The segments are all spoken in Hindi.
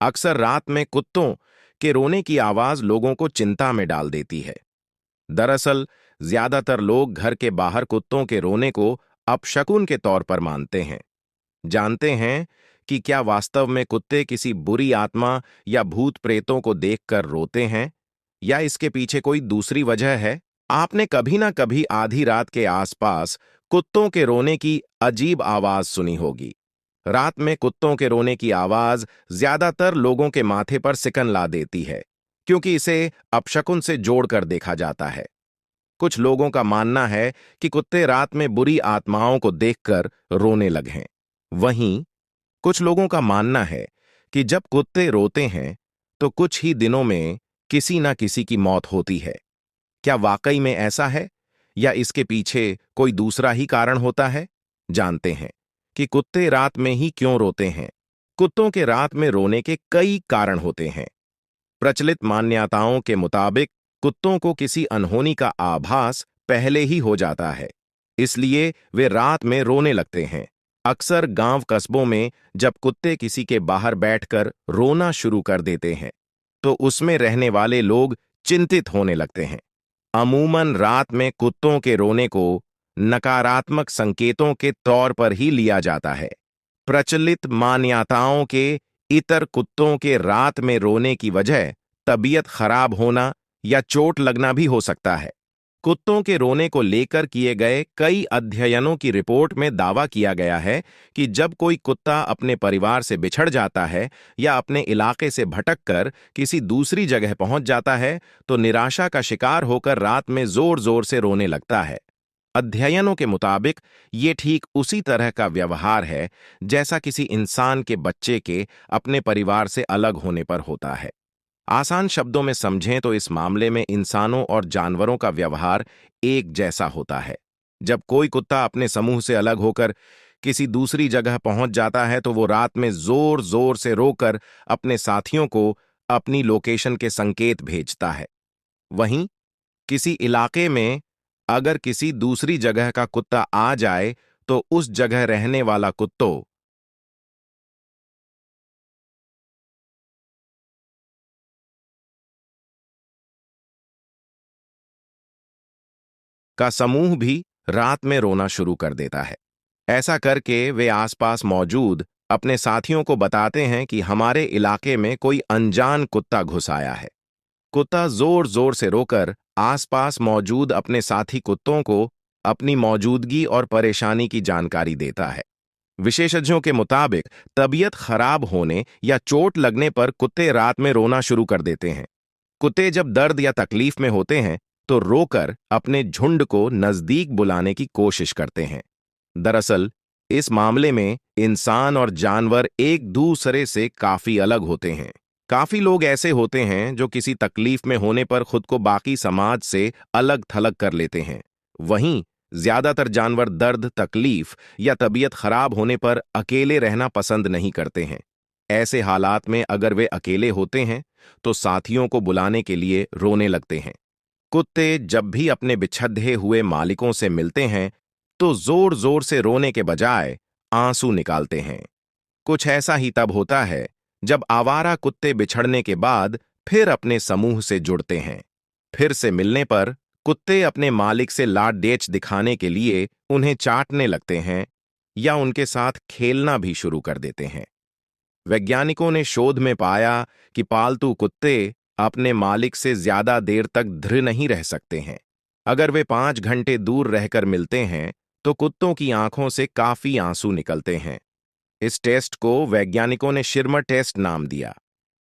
अक्सर रात में कुत्तों के रोने की आवाज लोगों को चिंता में डाल देती है। दरअसल ज्यादातर लोग घर के बाहर कुत्तों के रोने को अपशकुन के तौर पर मानते हैं। जानते हैं कि क्या वास्तव में कुत्ते किसी बुरी आत्मा या भूत प्रेतों को देखकर रोते हैं, या इसके पीछे कोई दूसरी वजह है? आपने कभी ना कभी आधी रात के आसपास कुत्तों के रोने की अजीब आवाज सुनी होगी। रात में कुत्तों के रोने की आवाज ज्यादातर लोगों के माथे पर सिकन ला देती है, क्योंकि इसे अपशकुन से जोड़कर देखा जाता है। कुछ लोगों का मानना है कि कुत्ते रात में बुरी आत्माओं को देखकर रोने लगे। वहीं कुछ लोगों का मानना है कि जब कुत्ते रोते हैं तो कुछ ही दिनों में किसी ना किसी की मौत होती है। क्या वाकई में ऐसा है, या इसके पीछे कोई दूसरा ही कारण होता है? जानते हैं कि कुत्ते रात में ही क्यों रोते हैं। कुत्तों के रात में रोने के कई कारण होते हैं। प्रचलित मान्यताओं के मुताबिक कुत्तों को किसी अनहोनी का आभास पहले ही हो जाता है, इसलिए वे रात में रोने लगते हैं। अक्सर गांव कस्बों में जब कुत्ते किसी के बाहर बैठकर रोना शुरू कर देते हैं, तो उसमें रहने वाले लोग चिंतित होने लगते हैं। अमूमन रात में कुत्तों के रोने को नकारात्मक संकेतों के तौर पर ही लिया जाता है। प्रचलित मान्यताओं के इतर कुत्तों के रात में रोने की वजह तबीयत खराब होना या चोट लगना भी हो सकता है। कुत्तों के रोने को लेकर किए गए कई अध्ययनों की रिपोर्ट में दावा किया गया है कि जब कोई कुत्ता अपने परिवार से बिछड़ जाता है या अपने इलाके से भटककर किसी दूसरी जगह पहुंच जाता है, तो निराशा का शिकार होकर रात में जोर जोर से रोने लगता है। अध्ययनों के मुताबिक ये ठीक उसी तरह का व्यवहार है जैसा किसी इंसान के बच्चे के अपने परिवार से अलग होने पर होता है। आसान शब्दों में समझें तो इस मामले में इंसानों और जानवरों का व्यवहार एक जैसा होता है। जब कोई कुत्ता अपने समूह से अलग होकर किसी दूसरी जगह पहुंच जाता है, तो वो रात में जोर जोर से रोकर अपने साथियों को अपनी लोकेशन के संकेत भेजता है। वहीं किसी इलाके में अगर किसी दूसरी जगह का कुत्ता आ जाए, तो उस जगह रहने वाला कुत्तों का समूह भी रात में रोना शुरू कर देता है। ऐसा करके वे आसपास मौजूद अपने साथियों को बताते हैं कि हमारे इलाके में कोई अनजान कुत्ता घुस आया है। कुत्ता जोर जोर से रोकर आसपास मौजूद अपने साथी कुत्तों को अपनी मौजूदगी और परेशानी की जानकारी देता है। विशेषज्ञों के मुताबिक तबीयत खराब होने या चोट लगने पर कुत्ते रात में रोना शुरू कर देते हैं। कुत्ते जब दर्द या तकलीफ में होते हैं, तो रोकर अपने झुंड को नजदीक बुलाने की कोशिश करते हैं। दरअसल इस मामले में इंसान और जानवर एक दूसरे से काफी अलग होते हैं। काफी लोग ऐसे होते हैं जो किसी तकलीफ में होने पर खुद को बाकी समाज से अलग थलग कर लेते हैं। वहीं ज्यादातर जानवर दर्द, तकलीफ या तबीयत खराब होने पर अकेले रहना पसंद नहीं करते हैं। ऐसे हालात में अगर वे अकेले होते हैं, तो साथियों को बुलाने के लिए रोने लगते हैं। कुत्ते जब भी अपने बिछड़े हुए मालिकों से मिलते हैं, तो जोर जोर से रोने के बजाय आंसू निकालते हैं। कुछ ऐसा ही तब होता है जब आवारा कुत्ते बिछड़ने के बाद फिर अपने समूह से जुड़ते हैं। फिर से मिलने पर कुत्ते अपने मालिक से लाड डेच दिखाने के लिए उन्हें चाटने लगते हैं या उनके साथ खेलना भी शुरू कर देते हैं। वैज्ञानिकों ने शोध में पाया कि पालतू कुत्ते अपने मालिक से ज्यादा देर तक दृढ़ नहीं रह सकते हैं। अगर वे 5 घंटे दूर रहकर मिलते हैं, तो कुत्तों की आंखों से काफी आंसू निकलते हैं। इस टेस्ट को वैज्ञानिकों ने शिरमर टेस्ट नाम दिया।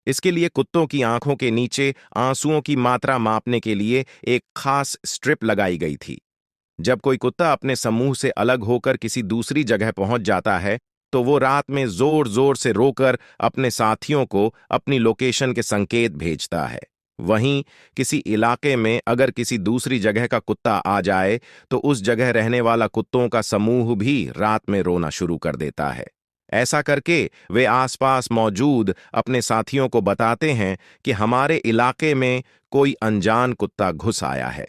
इसके लिए कुत्तों की आंखों के नीचे आंसुओं की मात्रा मापने के लिए एक खास स्ट्रिप लगाई गई थी। जब कोई कुत्ता अपने समूह से अलग होकर किसी दूसरी जगह पहुंच जाता है, तो वो रात में जोर जोर से रोकर अपने साथियों को अपनी लोकेशन के संकेत भेजता है। वहीं किसी इलाके में अगर किसी दूसरी जगह का कुत्ता आ जाए, तो उस जगह रहने वाला कुत्तों का समूह भी रात में रोना शुरू कर देता है। ऐसा करके वे आसपास मौजूद अपने साथियों को बताते हैं कि हमारे इलाके में कोई अनजान कुत्ता घुस आया है।